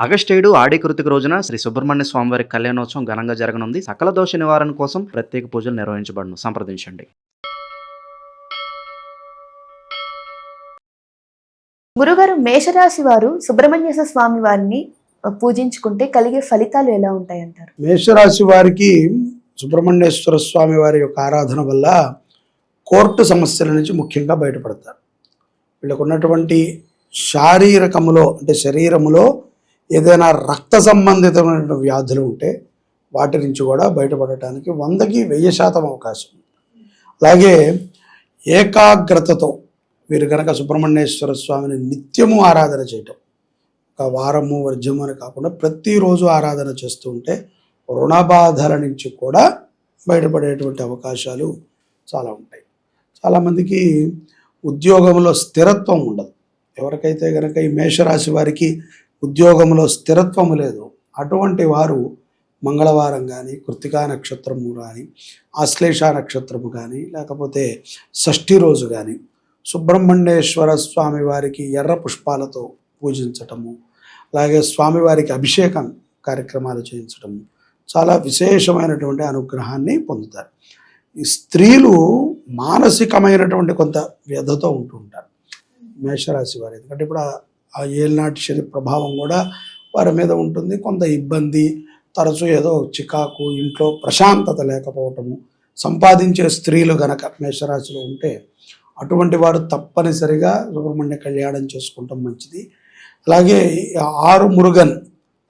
August 7 ఆడి కృతిక రోజున శ్రీ సుబ్రహ్మణ్య స్వామివారి కళ్యాణోత్సవం ఘనంగా జరగనుంది. సకల దోష నివారణ కోసం ప్రత్యేక పూజలు నిర్వహించబడును. సంప్రదించండి. గురుగారు, మేషరాశి వారు సుబ్రహ్మణ్యేశ్వర స్వామి వారిని పూజించుకుంటే కలిగే ఫలితాలు ఎలా ఉంటాయంటారు? మేషరాశి వారికి సుబ్రహ్మణ్యేశ్వర స్వామి వారి యొక్క ఆరాధన వల్ల కోర్టు సమస్యల నుంచి ముఖ్యంగా బయటపడతారు. వీళ్ళకు ఉన్నటువంటి శారీరకములో అంటే శరీరములో ఏదైనా రక్త సంబంధితమైన వ్యాధులు ఉంటే వాటి నుంచి కూడా బయటపడటానికి 100కి 1000% అవకాశం. అలాగే ఏకాగ్రతతో వీరు కనుక సుబ్రహ్మణ్యేశ్వర స్వామిని నిత్యము ఆరాధన చేయటం, ఒక వారము వర్జము అని కాకుండా ప్రతిరోజు ఆరాధన చేస్తూ ఉంటే రుణబాధల నుంచి కూడా బయటపడేటువంటి అవకాశాలు చాలా ఉంటాయి. చాలామందికి ఉద్యోగంలో స్థిరత్వం ఉండదు. ఎవరికైతే కనుక ఈ మేషరాశి వారికి ఉద్యోగంలో స్థిరత్వము లేదు, అటువంటి వారు మంగళవారం కానీ, కృత్తికా నక్షత్రము కానీ, ఆశ్లేష నక్షత్రము కానీ, లేకపోతే షష్ఠి రోజు కానీ సుబ్రహ్మణ్యేశ్వర స్వామి వారికి ఎర్ర పుష్పాలతో పూజించటము, అలాగే స్వామివారికి అభిషేకం కార్యక్రమాలు చేయించటము చాలా విశేషమైనటువంటి అనుగ్రహాన్ని పొందుతారు. ఈ స్త్రీలు మానసికమైనటువంటి కొంత వ్యధతో ఉంటూ ఉంటారు మేషరాశి వారు. ఎందుకంటే ఇప్పుడు ఆ ఏళ్ళనాటి శని ప్రభావం కూడా వారి మీద ఉంటుంది. కొంత ఇబ్బంది, తరచూ ఏదో చికాకు, ఇంట్లో ప్రశాంతత లేకపోవటము, సంపాదించే స్త్రీలు గనక మేషరాశిలో ఉంటే అటువంటి వారు తప్పనిసరిగా సుబ్రహ్మణ్య కళ్యాణం చేసుకుంటాం మంచిది. అలాగే 6 మురుగన్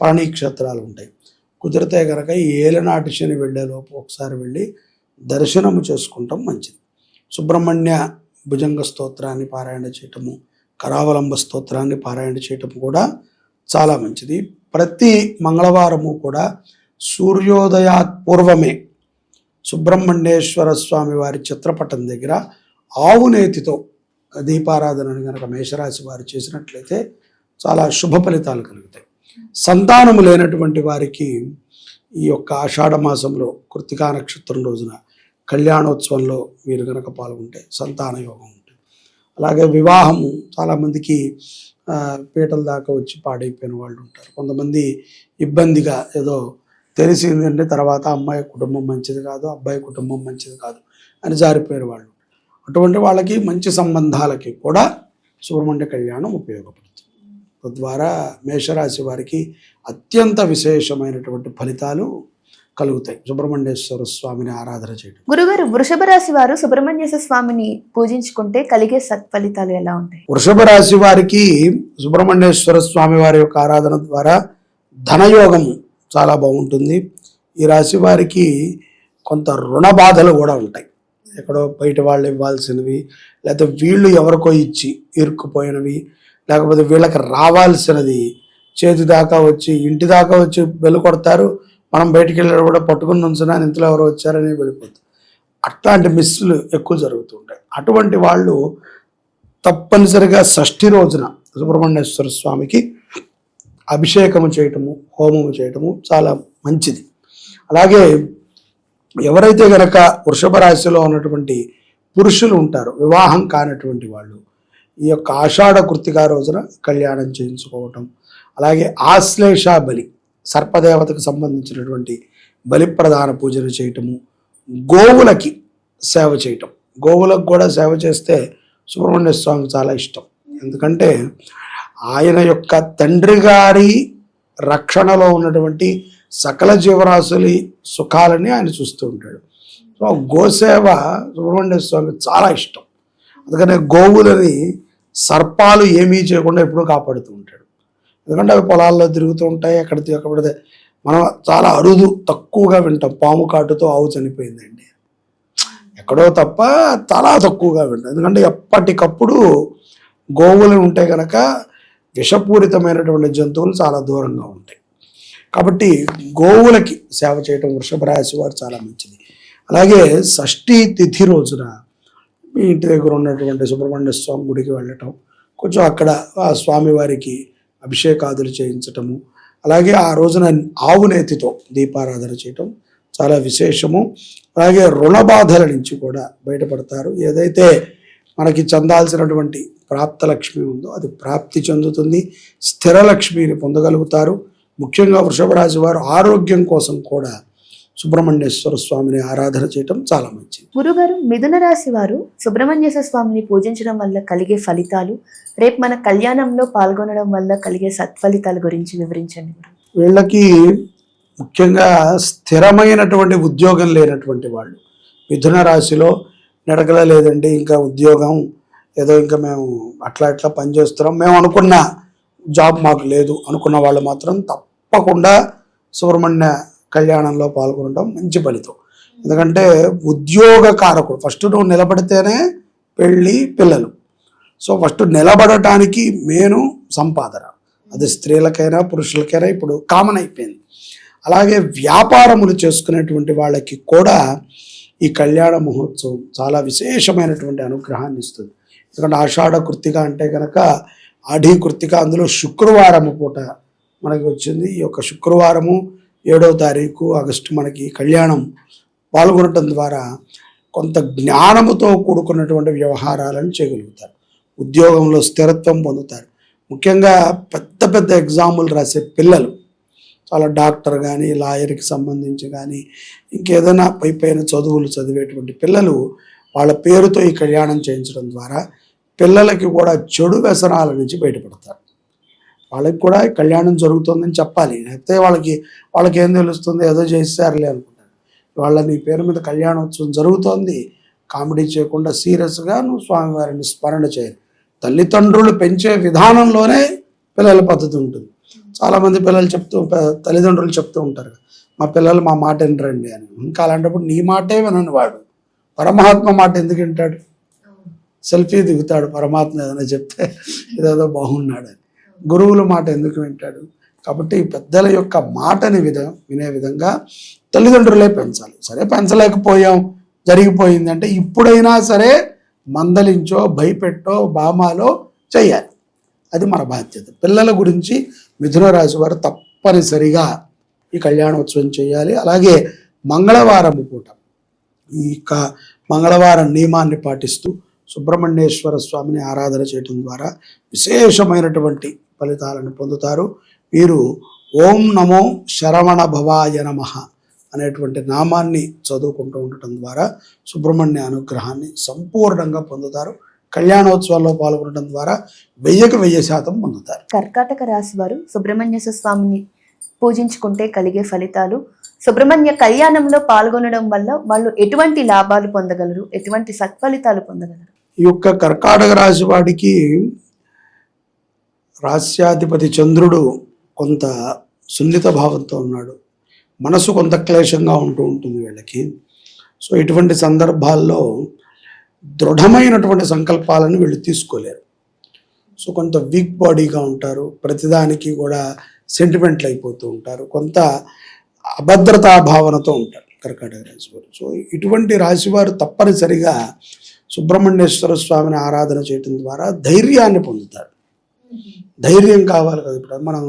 ప్రాణీక్షేత్రాలు ఉంటాయి. కుదిరితే కనుక ఈ ఏలనాటి శని వెళ్ళేలోపు ఒకసారి వెళ్ళి దర్శనము చేసుకుంటాం మంచిది. సుబ్రహ్మణ్య భుజంగ స్తోత్రాన్ని పారాయణ చేయటము, కరావలంబ స్తోత్రాన్ని పారాయణ చేయటం కూడా చాలా మంచిది. ప్రతి మంగళవారము కూడా సూర్యోదయాత్ పూర్వమే సుబ్రహ్మణ్యేశ్వర స్వామి వారి చిత్రపటం దగ్గర ఆవు నేతితో దీపారాధనని కనుక మేషరాశి వారు చేసినట్లయితే చాలా శుభ ఫలితాలు కలుగుతాయి. సంతానము లేనటువంటి వారికి ఈ యొక్క ఆషాఢ మాసంలో కృత్తికా నక్షత్రం రోజున కళ్యాణోత్సవంలో వీరు కనుక పాల్గొంటే సంతాన యోగం ఉంటుంది. అలాగే వివాహము చాలామందికి పీటల దాకా వచ్చి పాడైపోయిన వాళ్ళు ఉంటారు. కొంతమంది ఇబ్బందిగా ఏదో తెలిసిందంటే తర్వాత అమ్మాయి కుటుంబం మంచిది కాదు, అబ్బాయి కుటుంబం మంచిది కాదు అని జారిపోయిన వాళ్ళు. అటువంటి వాళ్ళకి మంచి సంబంధాలకి కూడా సుబ్రహ్మణ్య కళ్యాణం ఉపయోగపడుతుంది. తద్వారా మేషరాశి వారికి అత్యంత విశేషమైనటువంటి ఫలితాలు కలుగుతాయి సుబ్రహ్మణ్యేశ్వర స్వామిని ఆరాధన చేయడం. గురుగారు, వృషభ రాశి వారు సుబ్రహ్మణ్యేశ్వర స్వామిని పూజించుకుంటే కలిగే సత్ఫలితాలు ఎలా ఉంటాయి? వృషభ రాశి వారికి సుబ్రహ్మణ్యేశ్వర స్వామి వారి యొక్క ఆరాధన ద్వారా ధనయోగం చాలా బాగుంటుంది. ఈ రాశి వారికి కొంత రుణ బాధలు కూడా ఉంటాయి. ఎక్కడో బయట వాళ్ళు ఇవ్వాల్సినవి, లేకపోతే వీళ్ళు ఎవరికో ఇచ్చి ఇరుక్కుపోయినవి, లేకపోతే వీళ్ళకి రావాల్సినది చేతి దాకా వచ్చి ఇంటి దాకా వచ్చి బెల్లు కొడతారు, మనం బయటికి వెళ్ళి కూడా పట్టుకుని నుంచున్నా ఇంట్లో ఎవరో వచ్చారని వెళ్ళిపోతుంది. అట్లాంటి మిస్సులు ఎక్కువ జరుగుతూ ఉంటాయి. అటువంటి వాళ్ళు తప్పనిసరిగా షష్ఠి రోజున సుబ్రహ్మణ్యేశ్వర స్వామికి అభిషేకము చేయటము, హోమము చేయటము చాలా మంచిది. అలాగే ఎవరైతే గనక వృషభ రాశిలో ఉన్నటువంటి పురుషులు ఉంటారో, వివాహం కానటువంటి వాళ్ళు ఈ యొక్క ఆషాఢ కృత్తికా రోజున కళ్యాణం చేయించుకోవటం, అలాగే ఆశ్లేష బలి సర్పదేవతకు సంబంధించినటువంటి బలి ప్రధాన పూజలు చేయటము, గోవులకి సేవ చేయటం. గోవులకు కూడా సేవ చేస్తే సుబ్రహ్మణ్య స్వామికి చాలా ఇష్టం. ఎందుకంటే ఆయన యొక్క తండ్రి గారి రక్షణలో ఉన్నటువంటి సకల జీవరాశులి సుఖాలని ఆయన చూస్తూ ఉంటాడు. సో గోసేవ సుబ్రహ్మణ్య స్వామికి చాలా ఇష్టం. అందుకనే గోవులని సర్పాలు ఏమీ చేయకుండా ఎప్పుడూ కాపాడుతూ ఉంటాడు. ఎందుకంటే అవి పొలాల్లో తిరుగుతూ ఉంటాయి, ఎక్కడ పడితే. మనం చాలా అరుదు తక్కువగా వింటాం పాము కాటుతో ఆవు చనిపోయిందండి, ఎక్కడో తప్ప చాలా తక్కువగా వింటాం. ఎందుకంటే ఎప్పటికప్పుడు గోవులు ఉంటే కనుక విషపూరితమైనటువంటి జంతువులు చాలా దూరంగా ఉంటాయి. కాబట్టి గోవులకి సేవ చేయటం వృషభ రాశి వారు చాలా మంచిది. అలాగే షష్ఠి తిథి రోజున మీ ఇంటి దగ్గర ఉన్నటువంటి సుబ్రహ్మణ్య స్వామి గుడికి వెళ్ళటం, కొంచెం అక్కడ ఆ స్వామివారికి అభిషేకాదులు చేయించటము, అలాగే ఆ రోజున ఆవు నేతితో దీపారాధన చేయటం చాలా విశేషము. అలాగే రుణ బాధల నుంచి కూడా బయటపడతారు. ఏదైతే మనకి చెందాల్సినటువంటి ప్రాప్త లక్ష్మి ఉందో అది ప్రాప్తి చెందుతుంది. స్థిర లక్ష్మిని పొందగలుగుతారు. ముఖ్యంగా వృషభ రాశి వారు ఆరోగ్యం కోసం కూడా సుబ్రహ్మణ్యేశ్వర స్వామిని ఆరాధన చేయటం చాలా మంచిది. గురుగారు, మిథున రాశి వారు సుబ్రహ్మణ్యేశ్వర స్వామిని పూజించడం వల్ల కలిగే ఫలితాలు, రేపు మన కళ్యాణంలో పాల్గొనడం వల్ల కలిగే సత్ఫలితాల గురించి వివరించండి. వీళ్ళకి ముఖ్యంగా స్థిరమైనటువంటి ఉద్యోగం లేనటువంటి వాళ్ళు, మిథున రాశిలో నడకల లేదండి ఇంకా ఉద్యోగం ఏదో ఇంకా మేము అట్లా ఇట్లా పనిచేస్తున్నాం, మేము అనుకున్న జాబ్ మాకు లేదు అనుకున్న వాళ్ళు మాత్రం తప్పకుండా సుబ్రహ్మణ్య కళ్యాణంలో పాల్గొనడం మంచి ఫలితం. ఎందుకంటే ఉద్యోగ కారకుడు, ఫస్ట్ నువ్వు నిలబడితేనే పెళ్ళి పిల్లలు. సో ఫస్ట్ నిలబడటానికి మేను సంపాదన, అది స్త్రీలకైనా పురుషులకైనా ఇప్పుడు కామన్ అయిపోయింది. అలాగే వ్యాపారములు చేసుకునేటువంటి వాళ్ళకి కూడా ఈ కళ్యాణ మహోత్సవం చాలా విశేషమైనటువంటి అనుగ్రహాన్ని ఇస్తుంది. ఎందుకంటే ఆషాఢ కృత్తిక అంటే కనుక ఆఢీ కృత్తిక, అందులో శుక్రవారము పూట మనకి వచ్చింది. ఈ యొక్క శుక్రవారము 7వ తారీఖు ఆగస్టు మనకి కళ్యాణం పాల్గొనటం ద్వారా కొంత జ్ఞానముతో కూడుకున్నటువంటి వ్యవహారాలను చేయగలుగుతారు. ఉద్యోగంలో స్థిరత్వం పొందుతారు. ముఖ్యంగా పెద్ద పెద్ద ఎగ్జాములు రాసే పిల్లలు, చాలా డాక్టర్ కానీ లాయర్కి సంబంధించి కానీ ఇంకేదైనా పైన చదువులు చదివేటువంటి పిల్లలు వాళ్ళ పేరుతో ఈ కళ్యాణం చేయించడం ద్వారా పిల్లలకి కూడా చెడు వ్యసనాల నుంచి బయటపడతారు. వాళ్ళకి కూడా కళ్యాణం జరుగుతుందని చెప్పాలి, లేకపోతే వాళ్ళకి ఏం తెలుస్తుంది, ఏదో చేస్తారులే అనుకుంటారు. వాళ్ళ నీ పేరు మీద కళ్యాణోత్సవం జరుగుతోంది, కామెడీ చేయకుండా సీరియస్గా నువ్వు స్వామివారిని స్మరణ చేయాలి. తల్లిదండ్రులు పెంచే విధానంలోనే పిల్లల పద్ధతి ఉంటుంది. చాలామంది తల్లిదండ్రులు చెప్తూ ఉంటారు, మా పిల్లలు మా మాట వినరండి అని. ఇంకా అలాంటప్పుడు నీ మాటే వినని వాడు పరమాత్మ మాట ఎందుకు వింటాడు? సెల్ఫీ దిగుతాడు పరమాత్మ ఏదైనా చెప్తే ఇదేదో బాగున్నాడు అని. గురువుల మాట ఎందుకు వింటాడు? కాబట్టి పెద్దల యొక్క మాటని వినే విధంగా తల్లిదండ్రులే పెంచాలి. సరే పెంచలేకపోయాం, జరిగిపోయింది అంటే ఇప్పుడైనా సరే మందలించో భయపెట్టో బామాలో చెయ్యాలి. అది మన బాధ్యత. పిల్లల గురించి మిథున రాశి వారు తప్పనిసరిగా ఈ కళ్యాణోత్సవం చేయాలి. అలాగే మంగళవారం పూట ఈ మంగళవారం నియమాన్ని పాటిస్తూ సుబ్రహ్మణ్యేశ్వర స్వామిని ఆరాధన చేయటం ద్వారా విశేషమైనటువంటి ఫలితాలను పొందుతారు. వీరు ఓం నమో శరవణ భవాయ నమః అనేటువంటి నామాన్ని చదువుకుంటూ ఉండటం ద్వారా సుబ్రహ్మణ్య అనుగ్రహాన్ని సంపూర్ణంగా పొందుతారు. కళ్యాణోత్సవాల్లో పాల్గొనడం ద్వారా 100% పొందుతారు. కర్కాటక రాశి వారు సుబ్రహ్మణ్యేశ్వర స్వామిని పూజించుకుంటే కలిగే ఫలితాలు, సుబ్రహ్మణ్య కళ్యాణంలో పాల్గొనడం వల్ల వాళ్ళు ఎటువంటి లాభాలు పొందగలరు, ఎటువంటి సత్ఫలితాలు పొందగలరు? ఈ యొక్క కర్కాటక రాశి వాడికి రాస్యాధిపతి చంద్రుడు కొంత సున్నిత భావంతో ఉన్నాడు. మనసు కొంత క్లేశంగా ఉంటుంది వీళ్ళకి. సో ఇటువంటి సందర్భాల్లో దృఢమైనటువంటి సంకల్పాలను వీళ్ళు తీసుకోలేరు. సో కొంత వీక్ బాడీగా ఉంటారు, ప్రతిదానికి కూడా సెంటిమెంట్లు అయిపోతూ ఉంటారు, కొంత అభద్రతా భావనతో ఉంటారు కర్కాటక రాశి వారు. సో ఇటువంటి రాశివారు తప్పనిసరిగా సుబ్రహ్మణ్యేశ్వర స్వామిని ఆరాధన చేయటం ద్వారా ధైర్యాన్ని పొందుతారు. ధైర్యం కావాలి కదా, ఇప్పుడు మనం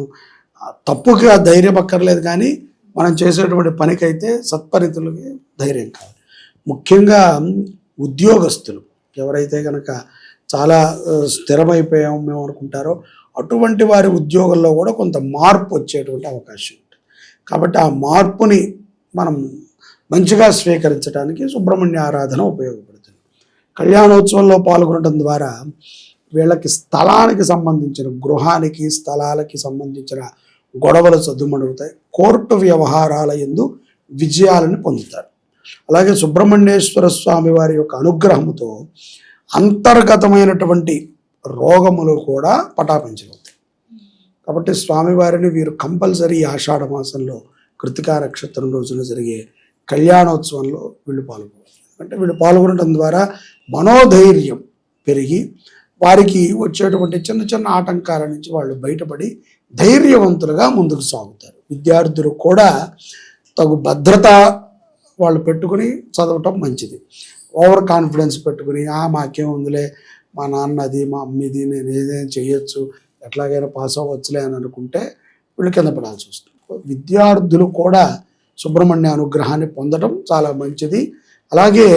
తప్పుగా ధైర్యం అక్కర్లేదు, కానీ మనం చేసేటువంటి పనికైతే సత్పరితులకి ధైర్యం కావాలి. ముఖ్యంగా ఉద్యోగస్తులు ఎవరైతే కనుక చాలా స్థిరమైపోయాం మేము అనుకుంటారో అటువంటి వారి ఉద్యోగంలో కూడా కొంత మార్పు వచ్చేటువంటి అవకాశం ఉంటుంది. కాబట్టి ఆ మార్పుని మనం మంచిగా స్వీకరించడానికి సుబ్రహ్మణ్య ఆరాధన ఉపయోగపడుతుంది. కళ్యాణోత్సవంలో పాల్గొనడం ద్వారా వీళ్ళకి స్థలానికి సంబంధించిన గృహానికి స్థలాలకి సంబంధించిన గొడవలు సద్దుమణుగుతాయి. కోర్టు వ్యవహారాల యందు విజయాలను పొందుతారు. అలాగే సుబ్రహ్మణ్యేశ్వర స్వామి వారి యొక్క అనుగ్రహంతో అంతర్గతమైనటువంటి రోగములు కూడా పటాపించగలుగుతాయి. కాబట్టి స్వామివారిని వీరు కంపల్సరీ ఆషాఢ మాసంలో కృతికా నక్షత్రం రోజున జరిగే కళ్యాణోత్సవంలో వీళ్ళు పాల్గొనాలి. అంటే వీళ్ళు పాల్గొనడం ద్వారా మనోధైర్యం పెరిగి వారికి వచ్చేటువంటి చిన్న చిన్న ఆటంకాల నుంచి వాళ్ళు బయటపడి ధైర్యవంతులుగా ముందుకు సాగుతారు. విద్యార్థులు కూడా తగు భద్రత వాళ్ళు పెట్టుకుని చదవటం మంచిది. ఓవర్ కాన్ఫిడెన్స్ పెట్టుకుని మాకేం ఉందిలే, మా నాన్నది మా అమ్మది, నేను ఏదైనా చేయొచ్చు, ఎట్లాగైనా పాస్ అవ్వచ్చులే అని అనుకుంటే వీళ్ళు కింద పడాల్సి వస్తుంది. విద్యార్థులు కూడా సుబ్రహ్మణ్య అనుగ్రహాన్ని పొందడం చాలా మంచిది. అలాగే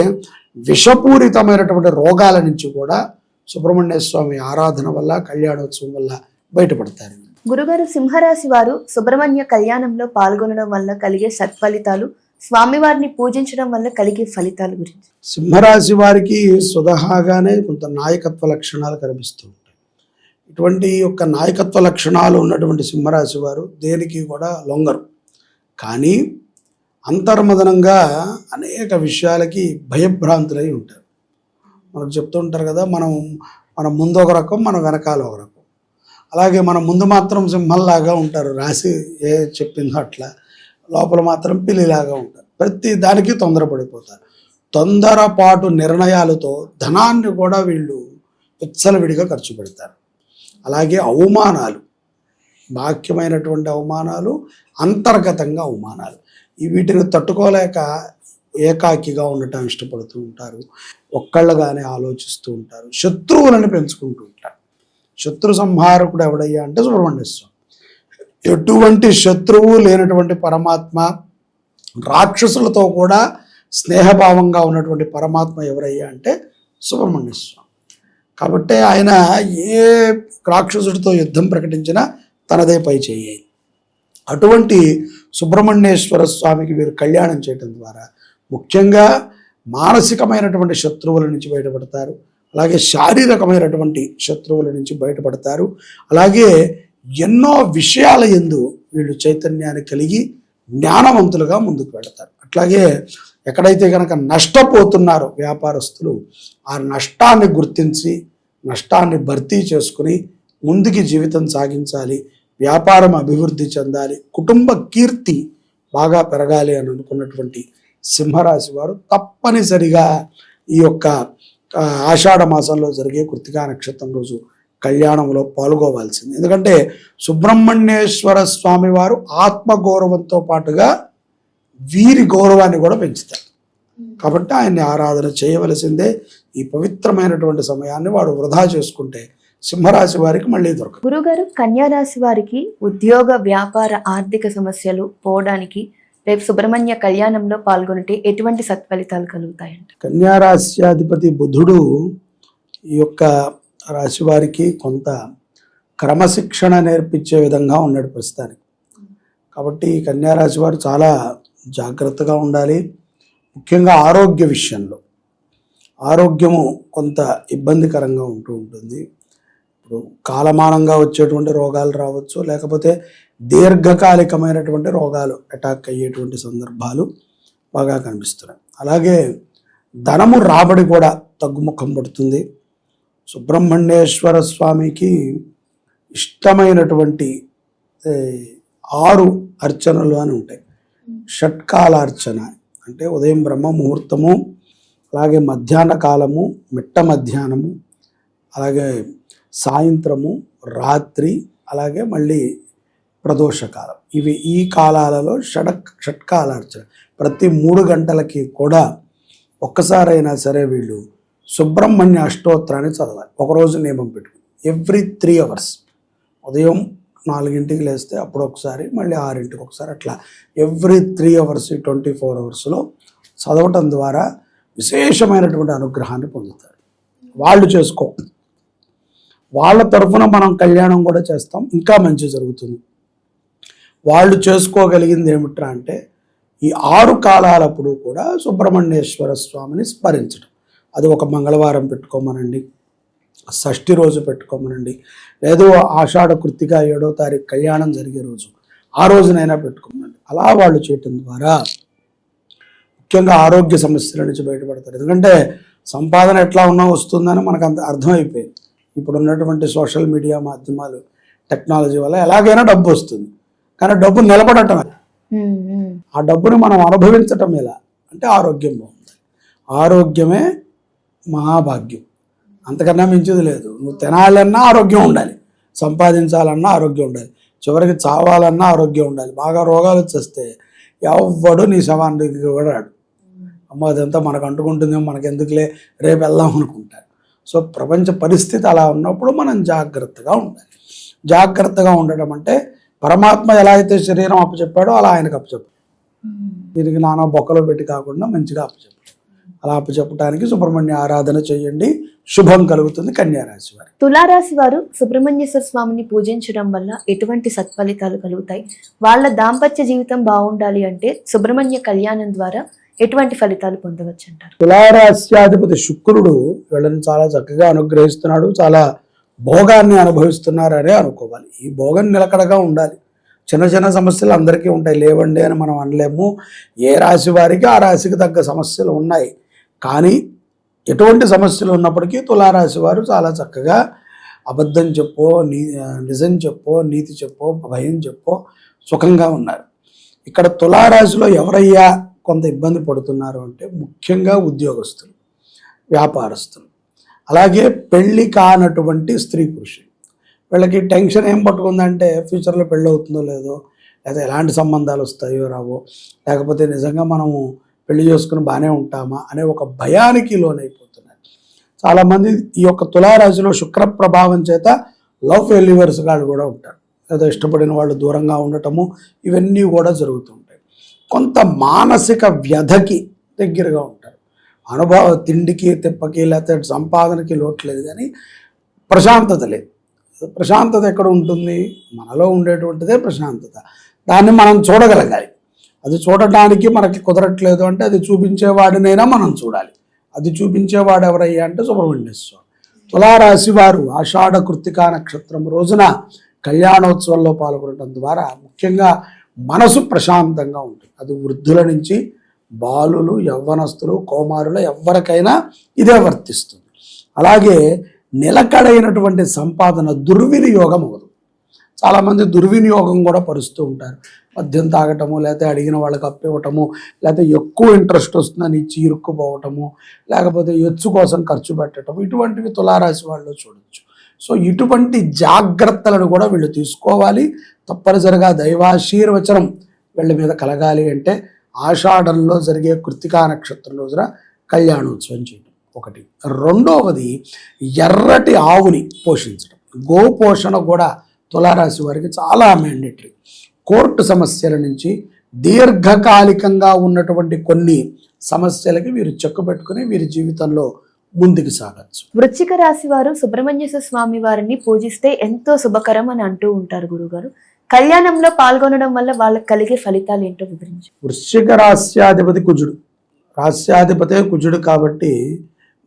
విషపూరితమైనటువంటి రోగాల నుంచి కూడా సుబ్రహ్మణ్య స్వామి ఆరాధన వల్ల, కళ్యాణోత్సవం వల్ల బయటపడతారు. గురుగారు, సింహరాశి వారు సుబ్రహ్మణ్య కళ్యాణంలో పాల్గొనడం వల్ల కలిగే సత్ఫలితాలు, స్వామివారిని పూజించడం వల్ల కలిగే ఫలితాల గురించి. సింహరాశి వారికి స్వతహాగానే కొంత నాయకత్వ లక్షణాలు కనిపిస్తూ ఉంటాయి. ఇటువంటి యొక్క నాయకత్వ లక్షణాలు ఉన్నటువంటి సింహరాశి వారు దేనికి కూడా లొంగరు. కానీ అంతర్మదనంగా అనేక విషయాలకి భయభ్రాంతులై ఉంటారు. మనకు చెప్తూ ఉంటారు కదా, మనం ముందు ఒక రకం, మన వెనకాల ఒక రకం. అలాగే మన ముందు మాత్రం సింహంలాగా ఉంటారు, రాసి ఏ చెప్పిందో అట్లా. లోపల మాత్రం పిల్లిలాగా ఉంటారు. ప్రతి దానికి తొందరపడిపోతారు. తొందరపాటు నిర్ణయాలతో ధనాన్ని కూడా వీళ్ళు విచ్చలవిడిగా ఖర్చు పెడతారు. అలాగే అవమానాలు, బాహ్యమైనటువంటి అవమానాలు, అంతర్గతంగా అవమానాలు, వీటిని తట్టుకోలేక ఏకాకిగా ఉండటం ఇష్టపడుతూ ఉంటారు. ఒక్కళ్ళగానే ఆలోచిస్తూ ఉంటారు. శత్రువులను పెంచుకుంటూ ఉంటారు. శత్రు సంహారకుడు ఎవడయ్యా అంటే సుబ్రహ్మణ్య స్వామి. ఎటువంటి శత్రువు లేనటువంటి పరమాత్మ, రాక్షసులతో కూడా స్నేహభావంగా ఉన్నటువంటి పరమాత్మ ఎవరయ్యా అంటే సుబ్రహ్మణ్య స్వామి. కాబట్టి ఆయన ఏ రాక్షసుడితో యుద్ధం ప్రకటించినా తనదే పై చేయి. అటువంటి సుబ్రహ్మణ్యేశ్వర స్వామికి వీరు కళ్యాణం చేయడం ద్వారా ముఖ్యంగా మానసికమైనటువంటి శత్రువుల నుంచి బయటపడతారు. అలాగే శారీరకమైనటువంటి శత్రువుల నుంచి బయటపడతారు. అలాగే ఎన్నో విషయాల యందు వీళ్ళు చైతన్యాన్ని కలిగి జ్ఞానవంతులుగా ముందుకు వెళతారు. అట్లాగే ఎక్కడైతే కనుక నష్టపోతున్నారో వ్యాపారస్తులు, ఆ నష్టాన్ని గుర్తించి నష్టాన్ని భర్తీ చేసుకుని ముందుకి జీవితం సాగించాలి, వ్యాపారం అభివృద్ధి చెందాలి, కుటుంబ కీర్తి బాగా పెరగాలి అని అనుకున్నటువంటి సింహరాశి వారు తప్పనిసరిగా ఈ యొక్క ఆషాఢ మాసంలో జరిగే కృత్తికా నక్షత్రం రోజు కళ్యాణంలో పాల్గొవాల్సింది. ఎందుకంటే సుబ్రహ్మణ్యేశ్వర స్వామి వారు ఆత్మగౌరవంతో పాటుగా వీరి గౌరవాన్ని కూడా పెంచుతారు. కాబట్టి ఆయన్ని ఆరాధన చేయవలసిందే. ఈ పవిత్రమైనటువంటి సమయాన్ని వాడు వృధా చేసుకుంటే సింహరాశి వారికి మళ్ళీ దొరకదు. గురుగారు, కన్యారాశి వారికి ఉద్యోగ, వ్యాపార, ఆర్థిక సమస్యలు పోవడానికి రేపు సుబ్రహ్మణ్య కళ్యాణంలో పాల్గొంటే ఎటువంటి సత్ఫలితాలు కలుగుతాయంట? కన్యారాశ్యాధిపతి బుధుడు ఈ యొక్క రాశి వారికి కొంత క్రమశిక్షణ నేర్పించే విధంగా ఉన్నాడు ప్రస్తుతానికి. కాబట్టి ఈ కన్యారాశి వారు చాలా జాగ్రత్తగా ఉండాలి. ముఖ్యంగా ఆరోగ్య విషయంలో ఆరోగ్యము కొంత ఇబ్బందికరంగా ఉంటుంది. ఇప్పుడు కాలమానంగా వచ్చేటువంటి రోగాలు రావచ్చు, లేకపోతే దీర్ఘకాలికమైనటువంటి రోగాలు అటాక్ అయ్యేటువంటి సందర్భాలు బాగా కనిపిస్తున్నాయి. అలాగే ధనము రాబడి కూడా తగ్గుముఖం పడుతుంది. సుబ్రహ్మణ్యేశ్వర స్వామికి ఇష్టమైనటువంటి 6 అర్చనలు అని ఉంటాయి. షట్కాల అర్చన అంటే ఉదయం బ్రహ్మ ముహూర్తము, అలాగే మధ్యాహ్న కాలము, మిట్ట మధ్యాహ్నము, అలాగే సాయంత్రము, రాత్రి, అలాగే మళ్ళీ ప్రదోషకాలం. ఈ కాలాలలో షట్కాల అర్చన ప్రతి 3 గంటలకి కూడా ఒక్కసారైనా సరే వీళ్ళు సుబ్రహ్మణ్య అష్టోత్తరాన్ని చదవాలి. ఒకరోజు నియమం పెట్టుకుని ఎవ్రీ 3 hours, ఉదయం 4 లేస్తే అప్పుడు ఒకసారి, మళ్ళీ 6 ఒకసారి, అట్లా ఎవ్రీ 3 hours 24 hours చదవటం ద్వారా విశేషమైనటువంటి అనుగ్రహాన్ని పొందుతారు. వాళ్ళు చేసుకో, వాళ్ళ తరఫున మనం కళ్యాణం కూడా చేస్తాం, ఇంకా మంచి జరుగుతుంది. వాళ్ళు చేసుకోగలిగింది ఏమిట్రా అంటే ఈ 6 కాలాలప్పుడు కూడా సుబ్రహ్మణ్యేశ్వర స్వామిని స్మరించడం. అది ఒక మంగళవారం పెట్టుకోమనండి, షష్ఠి రోజు పెట్టుకోమనండి, లేదో ఆషాఢ కృత్తిక 7వ తారీఖు కళ్యాణం జరిగే రోజు ఆ రోజునైనా పెట్టుకోమనండి. అలా వాళ్ళు చేయటం ద్వారా ముఖ్యంగా ఆరోగ్య సమస్యల నుంచి బయటపడతారు. ఎందుకంటే సంపాదన ఎట్లా ఉన్నా వస్తుందని మనకు అంత అర్థమైపోయింది. ఇప్పుడు ఉన్నటువంటి సోషల్ మీడియా మాధ్యమాలు, టెక్నాలజీ వల్ల ఎలాగైనా డబ్బు వస్తుంది, కానీ డబ్బు నిలబడటం, ఆ డబ్బుని మనం అనుభవించటం ఎలా అంటే ఆరోగ్యం బాగుంది. ఆరోగ్యమే మహాభాగ్యం, అంతకన్నా మించిది లేదు. నువ్వు తినాలన్నా ఆరోగ్యం ఉండాలి, సంపాదించాలన్నా ఆరోగ్యం ఉండాలి, చివరికి చావాలన్నా ఆరోగ్యం ఉండాలి. బాగా రోగాలు వచ్చేస్తే ఎవ్వడు నీ శవానికి కూడా రాడు. అమ్మ అదంతా మనకు అంటుకుంటుందేమో, మనకెందుకులే రేపు వెళ్దాం అనుకుంటారు. సో ప్రపంచ పరిస్థితి అలా ఉన్నప్పుడు మనం జాగ్రత్తగా ఉండాలి. జాగ్రత్తగా ఉండడం అంటే పరమాత్మ ఎలా అయితే శరీరం అప్పచెప్పాడో అలా ఆయనకు అప్పచెప్పాడు. దీనికి నానా బొక్కలో పెట్టి కాకుండా మంచిగా అప్పచెప్పాడు. అలా చెప్పడానికి సుబ్రహ్మణ్య ఆరాధన చేయండి, శుభం కలుగుతుంది కన్యారాశి వారి. తులారాశి వారు సుబ్రహ్మణ్యేశ్వర స్వామిని పూజించడం వల్ల ఎటువంటి సత్ఫలితాలు కలుగుతాయి? వాళ్ళ దాంపత్య జీవితం బాగుండాలి అంటే సుబ్రహ్మణ్య కళ్యాణం ద్వారా ఎటువంటి ఫలితాలు పొందవచ్చు అంటారు? తులారాశ్యాధిపతి శుక్రుడు వీళ్ళని చాలా చక్కగా అనుగ్రహిస్తున్నాడు, చాలా భోగాన్ని అనుభవిస్తున్నారనే అనుకోవాలి. ఈ భోగం నిలకడగా ఉండాలి. చిన్న చిన్న సమస్యలు అందరికీ ఉంటాయి, లేవండి అని మనం అనలేము. ఏ రాశి వారికి ఆ రాశికి తగ్గ సమస్యలు ఉన్నాయి. కానీ ఎటువంటి సమస్యలు ఉన్నప్పటికీ తులారాశి వారు చాలా చక్కగా అబద్ధం చెప్పో, నిజం చెప్పో, నీతి చెప్పో, భయం చెప్పో సుఖంగా ఉన్నారు. ఇక్కడ తులారాశిలో ఎవరయ్యా కొంత ఇబ్బంది పడుతున్నారు అంటే ముఖ్యంగా ఉద్యోగస్తులు, వ్యాపారస్తులు, అలాగే పెళ్లి కానటువంటి స్త్రీ పురుషులు. వీళ్ళకి టెన్షన్ ఏం పట్టుకుందంటే ఫ్యూచర్లో పెళ్ళి అవుతుందో లేదో, లేదా ఎలాంటి సంబంధాలు వస్తాయో రావో, లేకపోతే నిజంగా మనము పెళ్లి చేసుకుని బాగానే ఉంటామా అనే ఒక భయానికి లోనైపోతున్నారు చాలామంది. ఈ యొక్క తులారాశిలో శుక్ర ప్రభావం చేత లవ్ ఫెయిల్యూర్స్ వాళ్ళు కూడా ఉంటారు, లేదా ఇష్టపడిన వాళ్ళు దూరంగా ఉండటము, ఇవన్నీ కూడా జరుగుతుంటాయి. కొంత మానసిక వ్యధకి దగ్గరగా ఉంటారు. తిండికి తిప్పకి లేకపోతే సంపాదనకి లోటు లేదు, కానీ ప్రశాంతత లేదు. ప్రశాంతత ఎక్కడ ఉంటుంది? మనలో ఉండేటువంటిదే ప్రశాంతత. దాన్ని మనం చూడగలగాలి. అది చూడటానికి మనకి కుదరట్లేదు అంటే అది చూపించేవాడినైనా మనం చూడాలి. అది చూపించేవాడు ఎవరయ్యా అంటే సుబ్రహ్మణ్య స్వామి. తులారాశి వారు ఆషాఢ కృత్తికా నక్షత్రం రోజున కళ్యాణోత్సవంలో పాల్గొనడం ద్వారా ముఖ్యంగా మనసు ప్రశాంతంగా ఉంటుంది. అది వృద్ధుల నుంచి బాలులు, యవ్వనస్తులు, కోమారులు ఎవరికైనా ఇదే వర్తిస్తుంది. అలాగే నిలకడైనటువంటి సంపాదన దుర్వినియోగం అవ్వదు. చాలామంది దుర్వినియోగం కూడా పరుస్తూ ఉంటారు. మద్యం తాగటము, లేకపోతే అడిగిన వాళ్ళకి అప్పివ్వటము, లేకపోతే ఎక్కువ ఇంట్రెస్ట్ వస్తుందని ఇచ్చి ఇరుక్కుపోవటము, లేకపోతే ఎచ్చు కోసం ఖర్చు పెట్టడం, ఇటువంటివి తులారాశి వాళ్ళు చూడొచ్చు. సో ఇటువంటి జాగ్రత్తలను కూడా వీళ్ళు తీసుకోవాలి. తప్పనిసరిగా దైవాశీర్వచనం వీళ్ళ మీద కలగాలి అంటే ఆషాఢంలో జరిగే కృత్తికా నక్షత్రం రోజున కళ్యాణోత్సవం చేయడం ఒకటి. రెండవది ఎర్రటి ఆవుని పోషించడం. గోపోషణ కూడా తులారాశి వారికి చాలా మ్యాండేటరీ. కోర్టు సమస్యల నుంచి దీర్ఘకాలికంగా ఉన్నటువంటి కొన్ని సమస్యలకి వీరు చెక్కు పెట్టుకుని వీరి జీవితంలో ముందుకు సాగచ్చు. వృశ్చిక రాశి వారు సుబ్రహ్మణ్యేశ్వర స్వామి వారిని పూజిస్తే ఎంతో శుభకరం అని అంటూ ఉంటారు గురుగారు. కళ్యాణంలో పాల్గొనడం వల్ల వాళ్ళకి కలిగే ఫలితాలు ఏంటో వివరించు. వృశ్చిక రాస్యాధిపతి కుజుడు, రాస్యాధిపతే కుజుడు కాబట్టి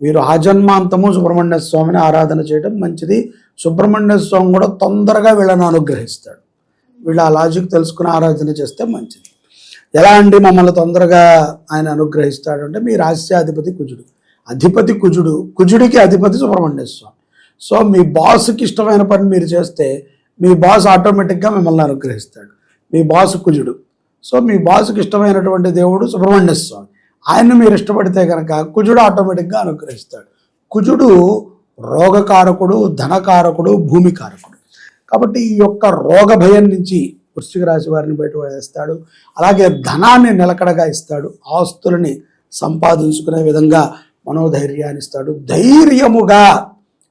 వీరు ఆజన్మాంతము సుబ్రహ్మణ్య స్వామిని ఆరాధన చేయడం మంచిది. సుబ్రహ్మణ్య స్వామి కూడా తొందరగా వీళ్ళని అనుగ్రహిస్తాడు. వీళ్ళ ఆ లాజిక్ తెలుసుకుని ఆరాధన చేస్తే మంచిది. ఎలా అండి మమ్మల్ని తొందరగా ఆయన అనుగ్రహిస్తాడు అంటే మీ రాస్యాధిపతి కుజుడు, అధిపతి కుజుడు, కుజుడికి అధిపతి సుబ్రహ్మణ్య స్వామి. సో మీ బాస్కి ఇష్టమైన పని మీరు చేస్తే మీ బాస్ ఆటోమేటిక్గా మిమ్మల్ని అనుగ్రహిస్తాడు. మీ బాస్ కుజుడు. సో మీ బాస్కి ఇష్టమైనటువంటి దేవుడు సుబ్రహ్మణ్య స్వామి. ఆయన్ని మీరు ఇష్టపడితే కనుక కుజుడు ఆటోమేటిక్గా అనుగ్రహిస్తాడు. కుజుడు రోగకారకుడు, ధనకారకుడు, భూమికారకుడు. కాబట్టి ఈ యొక్క రోగ భయం నుంచి వృశ్చిక రాశి వారిని బయటపడేస్తాడు. అలాగే ధనాన్ని నిలకడగా ఇస్తాడు. ఆస్తులని సంపాదించుకునే విధంగా మనోధైర్యాన్ని ఇస్తాడు. ధైర్యముగా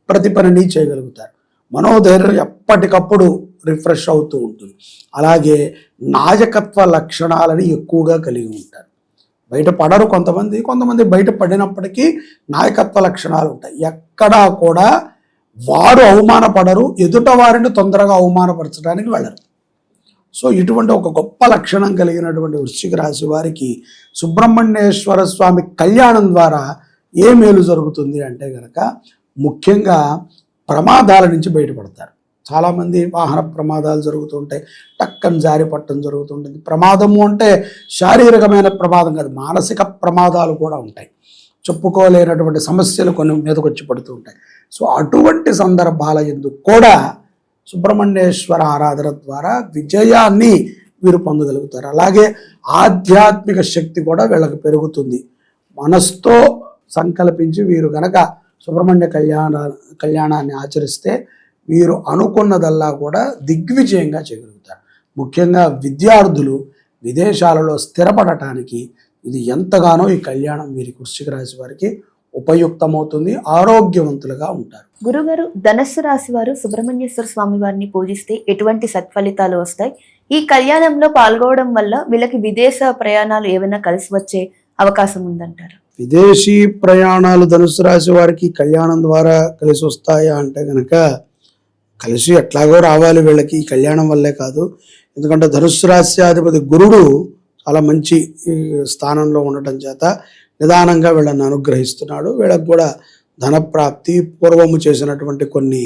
ప్రతి పనిని చేయగలుగుతారు. మనోధైర్యం ఎప్పటికప్పుడు రిఫ్రెష్ అవుతూ ఉంటుంది. అలాగే నాయకత్వ లక్షణాలని ఎక్కువగా కలిగి ఉంటారు. బయట పడరు కొంతమంది బయట పడినప్పటికీ నాయకత్వ లక్షణాలు ఉంటాయి. ఎక్కడా కూడా వారు అవమానపడరు, ఎదుట వారిని తొందరగా అవమానపరచడానికి వెళ్ళరు. సో ఇటువంటి ఒక గొప్ప లక్షణం కలిగినటువంటి వృశ్చిక రాశి వారికి సుబ్రహ్మణ్యేశ్వర స్వామి కళ్యాణం ద్వారా ఏ మేలు జరుగుతుంది అంటే కనుక ముఖ్యంగా ప్రమాదాల నుంచి బయటపడతారు. చాలామంది వాహన ప్రమాదాలు జరుగుతుంటాయి, టక్కన జారి పట్టడం జరుగుతుంటుంది. ప్రమాదము అంటే శారీరకమైన ప్రమాదం కాదు, మానసిక ప్రమాదాలు కూడా ఉంటాయి. చెప్పుకోలేనటువంటి సమస్యలు కొన్ని మీదకి వచ్చి పడుతూ ఉంటాయి. సో అటువంటి సందర్భాల యందు కూడా సుబ్రహ్మణ్యేశ్వర ఆరాధన ద్వారా విజయాన్ని వీరు పొందగలుగుతారు. అలాగే ఆధ్యాత్మిక శక్తి కూడా వీళ్ళకి పెరుగుతుంది. మనసుతో సంకల్పించి వీరు గనక సుబ్రహ్మణ్య కళ్యాణాన్ని ఆచరిస్తే వీరు అనుకున్నదల్లా కూడా దిగ్విజయంగా చేయగలుగుతారు. ముఖ్యంగా విద్యార్థులు విదేశాలలో స్థిరపడటానికి ఇది ఎంతగానో ఈ కళ్యాణం వీరికి వృశ్చిక రాశి వారికి ఉపయుక్తమవుతుంది. ఆరోగ్యవంతులుగా ఉంటారు. గురుగారు, ధనస్సు రాశి వారు సుబ్రహ్మణ్యేశ్వర స్వామి వారిని పూజిస్తే ఎటువంటి సత్ఫలితాలు వస్తాయి? ఈ కళ్యాణంలో పాల్గొనడం వల్ల వీళ్ళకి విదేశ ప్రయాణాలు ఏమైనా కలిసి వచ్చే అవకాశం ఉందంటారు? విదేశీ ప్రయాణాలు ధనుసు రాశి వారికి కళ్యాణం ద్వారా కలిసి వస్తాయా అంటే కనుక కలిసి ఎట్లాగో రావాలి వీళ్ళకి ఈ కళ్యాణం వల్లే కాదు. ఎందుకంటే ధనుసు రాశ్యాధిపతి గురుడు చాలా మంచి స్థానంలో ఉండటం చేత నిదానంగా వీళ్ళని అనుగ్రహిస్తున్నాడు. వీళ్ళకి కూడా ధనప్రాప్తి, పూర్వము చేసినటువంటి కొన్ని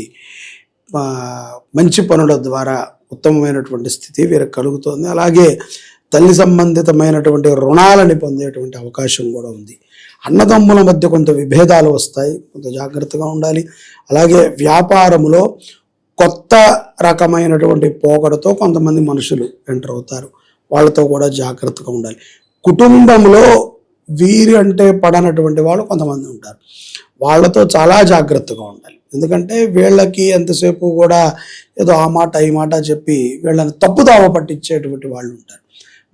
మంచి పనుల ద్వారా ఉత్తమమైనటువంటి స్థితి వీరికి కలుగుతుంది. అలాగే తల్లి సంబంధితమైనటువంటి రుణాలని పొందేటువంటి అవకాశం కూడా ఉంది. అన్నదమ్ముల మధ్య కొంత విభేదాలు వస్తాయి, కొంత జాగ్రత్తగా ఉండాలి. అలాగే వ్యాపారములో కొత్త రకమైనటువంటి పోకడతో కొంతమంది మనుషులు ఎంటర్ అవుతారు, వాళ్ళతో కూడా జాగ్రత్తగా ఉండాలి. కుటుంబంలో వీరి అంటే పడనటువంటి వాళ్ళు కొంతమంది ఉంటారు, వాళ్ళతో చాలా జాగ్రత్తగా ఉండాలి. ఎందుకంటే వీళ్ళకి ఎంతసేపు కూడా ఏదో ఆ మాట ఈ మాట చెప్పి వీళ్ళని తప్పుదావ పట్టించేటువంటి వాళ్ళు ఉంటారు.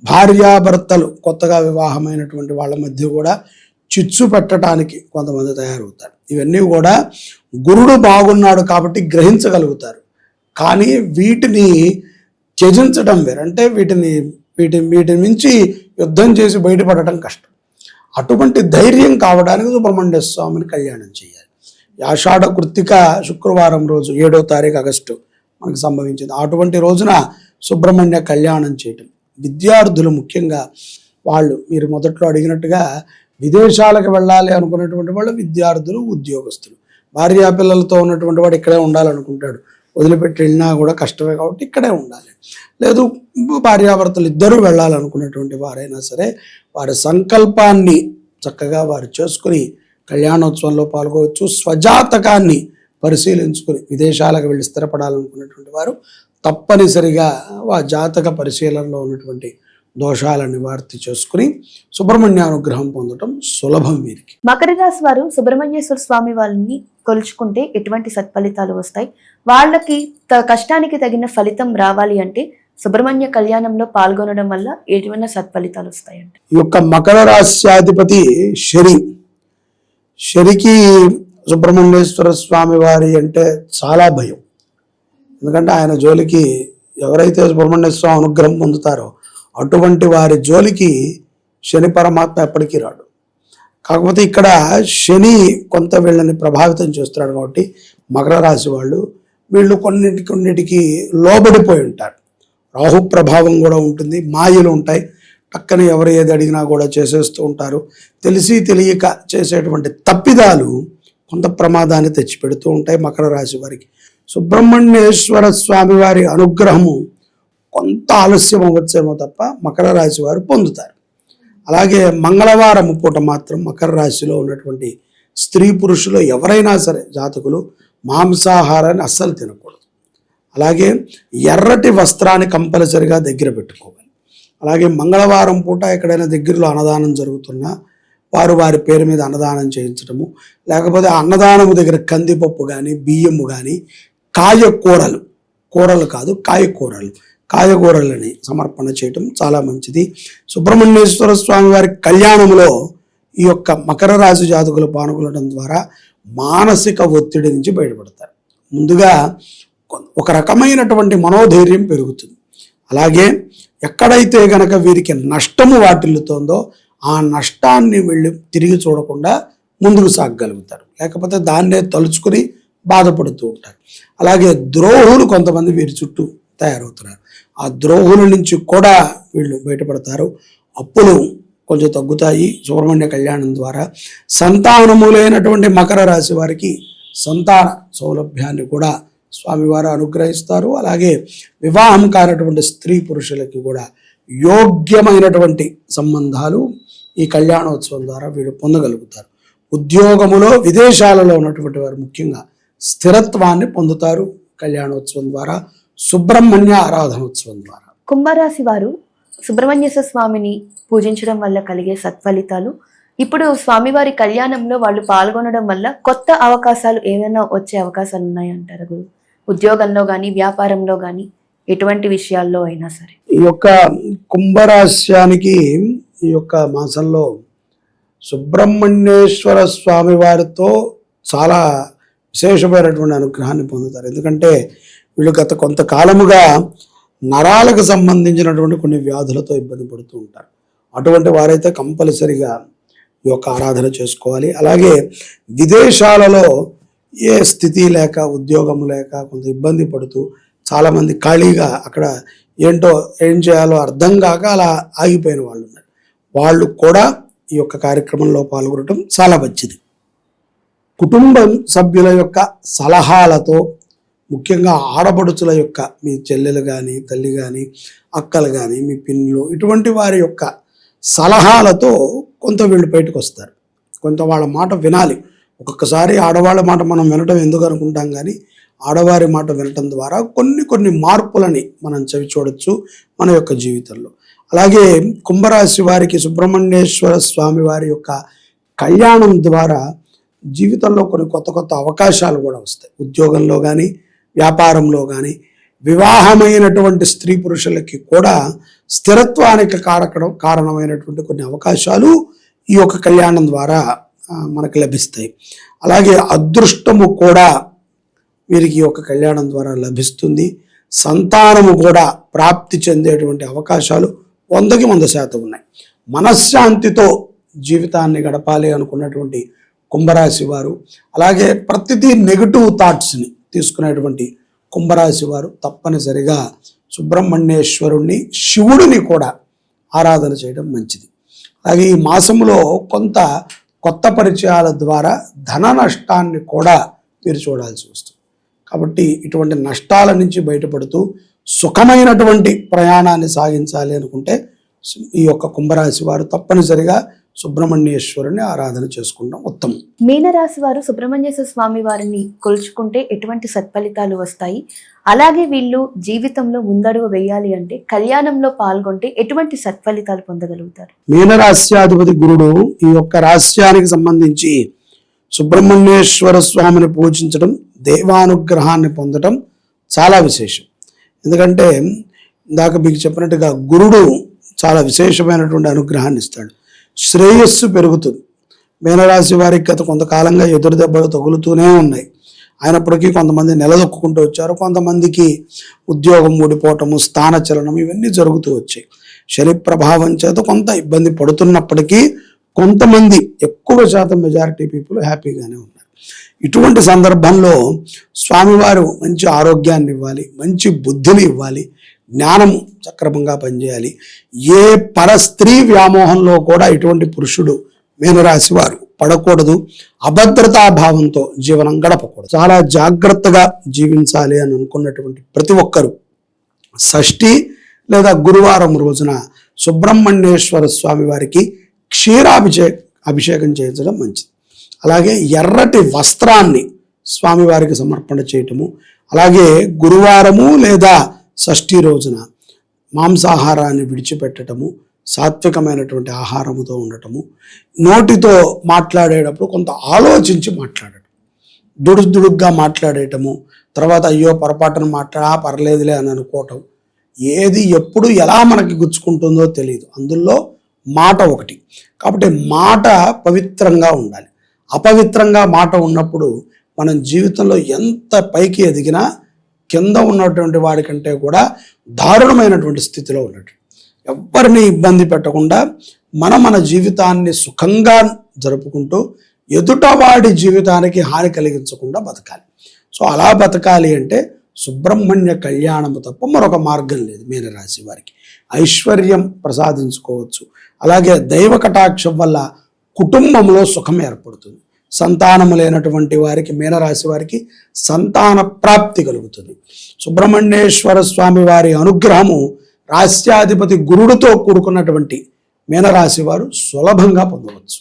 భార్యాభర్తలు కొత్తగా వివాహమైనటువంటి వాళ్ళ మధ్య కూడా చిచ్చు పెట్టడానికి కొంతమంది తయారవుతారు. ఇవన్నీ కూడా గురుడు బాగున్నాడు కాబట్టి గ్రహించగలుగుతారు. కానీ వీటిని త్యజించడం వేరు. అంటే వీటి నుంచి యుద్ధం చేసి బయటపడటం కష్టం. అటువంటి ధైర్యం కావడానికి సుబ్రహ్మణ్య స్వామిని కళ్యాణం చేయాలి. ఆషాఢ కృత్తిక శుక్రవారం రోజు 7వ తారీఖు ఆగస్టు మనకు సంభవించింది. అటువంటి రోజున సుబ్రహ్మణ్య కళ్యాణం చేయటం, విద్యార్థులు ముఖ్యంగా వాళ్ళు మీరు మొదట్లో అడిగినట్టుగా విదేశాలకు వెళ్ళాలి అనుకున్నటువంటి వాళ్ళు విద్యార్థులు, ఉద్యోగస్తులు. భార్యా పిల్లలతో ఉన్నటువంటి వాడు ఇక్కడే ఉండాలనుకుంటాడు, వదిలిపెట్టి వెళ్ళినా కూడా కష్టమే కాబట్టి ఇక్కడే ఉండాలి. లేదు భార్యాభర్తలు ఇద్దరూ వెళ్ళాలనుకున్నటువంటి వారైనా సరే వారి సంకల్పాన్ని చక్కగా వారు చేసుకుని కళ్యాణోత్సవంలో పాల్గొవచ్చు. స్వజాతకాన్ని పరిశీలించుకుని విదేశాలకు వెళ్ళి స్థిరపడాలనుకున్నటువంటి వారు తప్పనిసరిగా ఆ జాతక పరిశీలనలో ఉన్నటువంటి దోషాలను నివారణ చేసుకుని సుబ్రహ్మణ్య అనుగ్రహం పొందడం సులభం వీరికి. మకర రాశి వారు సుబ్రహ్మణ్యేశ్వర స్వామి వాళ్ళని కొలుచుకుంటే ఎటువంటి సత్ఫలితాలు వస్తాయి? వాళ్ళకి కష్టానికి తగిన ఫలితం రావాలి అంటే సుబ్రహ్మణ్య కళ్యాణంలో పాల్గొనడం వల్ల ఎటువంటి సత్ఫలితాలు వస్తాయంటే? ఈ యొక్క మకర రాశ్యాధిపతి శనికి సుబ్రహ్మణ్యేశ్వర స్వామి వారి అంటే చాలా భయం. ఎందుకంటే ఆయన జోలికి ఎవరైతే సుబ్రహ్మణ్య స్వామి అనుగ్రహం పొందుతారో అటువంటి వారి జోలికి శని పరమాత్మ ఎప్పటికీ రాడు. కాకపోతే ఇక్కడ శని కొంత వీళ్ళని ప్రభావితం చేస్తున్నాడు కాబట్టి మకర రాశి వాళ్ళు వీళ్ళు కొన్నిటికి లోబడిపోయి ఉంటారు. రాహు ప్రభావం కూడా ఉంటుంది, మాయలు ఉంటాయి, పక్కన ఎవరు ఏది అడిగినా కూడా చేసేస్తూ ఉంటారు. తెలిసి తెలియక చేసేటువంటి తప్పిదాలు కొంత ప్రమాదాన్ని తెచ్చిపెడుతూ ఉంటాయి మకర రాశి వారికి. సుబ్రహ్మణ్యేశ్వర స్వామి వారి అనుగ్రహము కొంత ఆలస్యం అవ్వచ్చేమో తప్ప మకర రాశి వారు పొందుతారు. అలాగే మంగళవారం పూట మాత్రం మకర రాశిలో ఉన్నటువంటి స్త్రీ పురుషులు ఎవరైనా సరే జాతకులు మాంసాహారాన్ని అస్సలు తినకూడదు. అలాగే ఎర్రటి వస్త్రాన్ని కంపల్సరిగా దగ్గర పెట్టుకోవాలి. అలాగే మంగళవారం పూట ఎక్కడైనా దగ్గరలో అన్నదానం జరుగుతున్నా వారు వారి పేరు మీద అన్నదానం చేయించడము, లేకపోతే అన్నదానము దగ్గర కందిపప్పు కానీ బియ్యము కానీ కూరలు కాదు కాయగూరలని సమర్పణ చేయటం చాలా మంచిది. సుబ్రహ్మణ్యేశ్వర స్వామి వారి కళ్యాణంలో ఈ యొక్క మకర రాశి జాతకులు పాల్గొనడం ద్వారా మానసిక ఒత్తిడి నుంచి బయటపడతారు. ముందుగా ఒక రకమైనటువంటి మనోధైర్యం పెరుగుతుంది. అలాగే ఎక్కడైతే గనక వీరికి నష్టము వాటిల్లుతోందో ఆ నష్టాన్ని వెళ్ళి తిరిగి చూడకుండా ముందుకు సాగగలుగుతారు, లేకపోతే దాన్నే తలుచుకుని బాధపడుతూ ఉంటారు. అలాగే ద్రోహులు కొంతమంది వీరి చుట్టూ తయారవుతున్నారు, ఆ ద్రోహుల నుంచి కూడా వీళ్ళు బయటపడతారు. అప్పులు కొంచెం తగ్గుతాయి సుబ్రహ్మణ్య కళ్యాణం ద్వారా. సంతానము లేనటువంటి మకర రాశి వారికి సంతాన సౌలభ్యాన్ని కూడా స్వామివారు అనుగ్రహిస్తారు. అలాగే వివాహం కానటువంటి స్త్రీ పురుషులకి కూడా యోగ్యమైనటువంటి సంబంధాలు ఈ కళ్యాణోత్సవం ద్వారా వీళ్ళు పొందగలుగుతారు. ఉద్యోగములో విదేశాలలో ఉన్నటువంటి వారు ముఖ్యంగా స్థిరత్వాన్ని పొందుతారు కళ్యాణోత్సవం ద్వారా, సుబ్రహ్మణ్య ఆరాధనోత్సవం ద్వారా. కుంభరాశి వారు సుబ్రహ్మణ్యేశ్వర స్వామిని పూజించడం వల్ల కలిగే సత్ఫలితాలు, ఇప్పుడు స్వామివారి కళ్యాణంలో వాళ్ళు పాల్గొనడం వల్ల కొత్త అవకాశాలు ఏమైనా వచ్చే అవకాశాలు ఉన్నాయంటారు గురు? ఉద్యోగంలో కానీ వ్యాపారంలో కానీ ఎటువంటి విషయాల్లో అయినా సరే. ఈ యొక్క కుంభరాశ్యానికి ఈ యొక్క మాసంలో సుబ్రహ్మణ్యేశ్వర స్వామి వారితో చాలా విశేషమైనటువంటి అనుగ్రహాన్ని పొందుతారు. ఎందుకంటే వీళ్ళు గత కొంతకాలముగా నరాలకు సంబంధించినటువంటి కొన్ని వ్యాధులతో ఇబ్బంది పడుతూ ఉంటారు. అటువంటి వారైతే కంపల్సరిగా ఈ యొక్క ఆరాధన చేసుకోవాలి. అలాగే విదేశాలలో ఏ స్థితి లేక ఉద్యోగం లేక కొంత ఇబ్బంది పడుతూ చాలామంది ఖాళీగా అక్కడ ఏంటో ఏం చేయాలో అర్థం కాక అలా ఆగిపోయిన వాళ్ళు ఉన్నారు. వాళ్ళు కూడా ఈ యొక్క కార్యక్రమంలో పాల్గొనడం చాలా మంచిది. కుటుంబం సభ్యుల యొక్క సలహాలతో, ముఖ్యంగా ఆడపడుచుల యొక్క మీ చెల్లెలు కానీ, తల్లి కానీ, అక్కలు కానీ, మీ పిన్నులు, ఇటువంటి వారి యొక్క సలహాలతో కొంత వీళ్ళు బయటకు వస్తారు. కొంత వాళ్ళ మాట వినాలి. ఒక్కొక్కసారి ఆడవాళ్ళ మాట మనం వినటం ఎందుకు అనుకుంటాం, కానీ ఆడవారి మాట వినటం ద్వారా కొన్ని మార్పులని మనం చవి చూడొచ్చు మన యొక్క జీవితంలో. అలాగే కుంభరాశి వారికి సుబ్రహ్మణ్యేశ్వర స్వామి వారి యొక్క కళ్యాణం ద్వారా జీవితంలో కొన్ని కొత్త అవకాశాలు కూడా వస్తాయి. ఉద్యోగంలో కానీ, వ్యాపారంలో కానీ, వివాహమైనటువంటి స్త్రీ పురుషులకి కూడా స్థిరత్వానికి కారణమైనటువంటి కొన్ని అవకాశాలు ఈ యొక్క కళ్యాణం ద్వారా మనకు లభిస్తాయి. అలాగే అదృష్టము కూడా వీరికి ఈ యొక్క కళ్యాణం ద్వారా లభిస్తుంది. సంతానము కూడా ప్రాప్తి చెందేటువంటి అవకాశాలు 100% ఉన్నాయి. మనశ్శాంతితో జీవితాన్ని గడపాలి అనుకున్నటువంటి కుంభరాశి వారు, అలాగే ప్రతిదీ నెగిటివ్ థాట్స్ని తీసుకునేటువంటి కుంభరాశి వారు తప్పనిసరిగా సుబ్రహ్మణ్యేశ్వరుణ్ణి, శివుడిని కూడా ఆరాధన చేయడం మంచిది. అలాగే ఈ మాసంలో కొంత కొత్త పరిచయాల ద్వారా ధన నష్టాన్ని కూడా మీరు చూడాల్సి వస్తుంది. కాబట్టి ఇటువంటి నష్టాల నుంచి బయటపడుతూ సుఖమైనటువంటి ప్రయాణాన్ని సాగించాలి అనుకుంటే ఈ యొక్క కుంభరాశి వారు తప్పనిసరిగా సుబ్రహ్మణ్యేశ్వరుని ఆరాధన చేసుకుంటాం ఉత్తమం. మీనరాశి వారు సుబ్రహ్మణ్యేశ్వర స్వామి వారిని కొలుచుకుంటే ఎటువంటి సత్ఫలితాలు వస్తాయి? అలాగే వీళ్ళు జీవితంలో ముందడుగు వేయాలి అంటే కళ్యాణంలో పాల్గొంటే ఎటువంటి సత్ఫలితాలు పొందగలుగుతారు? మీనరాశ్యాధిపతి గురుడు ఈ యొక్క రాశ్యానికి సంబంధించి సుబ్రహ్మణ్యేశ్వర స్వామిని పూజించడం, దేవానుగ్రహాన్ని పొందడం చాలా విశేషం. ఎందుకంటే ఇందాక మీకు చెప్పినట్టుగా గురుడు చాలా విశేషమైనటువంటి అనుగ్రహాన్ని ఇస్తాడు. శ్రేయస్సు పెరుగుతుంది. మీనరాశి వారికి గత కొంతకాలంగా ఎదురు దెబ్బలు తగులుతూనే ఉన్నాయి. అయినప్పటికీ కొంతమంది నిలదొక్కుంటూ వచ్చారు. కొంతమందికి ఉద్యోగం ఊడిపోవటము, స్థానచలనం ఇవన్నీ జరుగుతూ వచ్చాయి. శని ప్రభావం చేత కొంత ఇబ్బంది పడుతున్నప్పటికీ కొంతమంది, ఎక్కువ శాతం మెజారిటీ పీపుల్ హ్యాపీగానే ఉన్నారు. ఇటువంటి సందర్భంలో స్వామివారు మంచి ఆరోగ్యాన్ని ఇవ్వాలి, మంచి బుద్ధిని ఇవ్వాలి, జ్ఞానము సక్రమంగా పనిచేయాలి. ఏ పరస్త్రీ వ్యామోహంలో కూడా ఇటువంటి పురుషుడు మీనరాశి వారు పడకూడదు. అభద్రతాభావంతో జీవనం గడపకూడదు. చాలా జాగ్రత్తగా జీవించాలి అని అనుకున్నటువంటి ప్రతి ఒక్కరూ షష్ఠి లేదా గురువారం రోజున సుబ్రహ్మణ్యేశ్వర స్వామి వారికి అభిషేకం చేయించడం మంచిది. అలాగే ఎర్రటి వస్త్రాన్ని స్వామివారికి సమర్పణ చేయటము, అలాగే గురువారము లేదా షష్ఠి రోజున మాంసాహారాన్ని విడిచిపెట్టడము, సాత్వికమైనటువంటి ఆహారముతో ఉండటము, నోటితో మాట్లాడేటప్పుడు కొంత ఆలోచించి మాట్లాడటం, దుడుగ్గా మాట్లాడేయటము, తర్వాత అయ్యో పొరపాటున పర్లేదులే అని అనుకోవటం, ఏది ఎప్పుడు ఎలా మనకి గుచ్చుకుంటుందో తెలియదు. అందులో మాట ఒకటి. కాబట్టి మాట పవిత్రంగా ఉండాలి. అపవిత్రంగా మాట ఉన్నప్పుడు మనం జీవితంలో ఎంత పైకి ఎదిగినా కింద ఉన్నటువంటి వాడికంటే కూడా దారుణమైనటువంటి స్థితిలో ఉన్నట్టు. ఎవరిని ఇబ్బంది పెట్టకుండా మన జీవితాన్ని సుఖంగా జరుపుకుంటూ ఎదుటవాడి జీవితానికి హాని కలిగించకుండా బతకాలి. సో అలా బతకాలి అంటే సుబ్రహ్మణ్య కళ్యాణము తప్ప మరొక మార్గం లేదు. మీనరాశి వారికి ఐశ్వర్యం ప్రసాదించుకోవచ్చు. అలాగే దైవ కటాక్షం వల్ల కుటుంబంలో సుఖం ఏర్పడుతుంది. సంతానము లేనటువంటి వారికి, మీనరాశి వారికి సంతాన ప్రాప్తి కలుగుతుంది. సుబ్రహ్మణ్యేశ్వర స్వామి వారి అనుగ్రహము రాశ్యాధిపతి గురుడితో కూడుకున్నటువంటి మీనరాశి వారు సులభంగా పొందవచ్చు.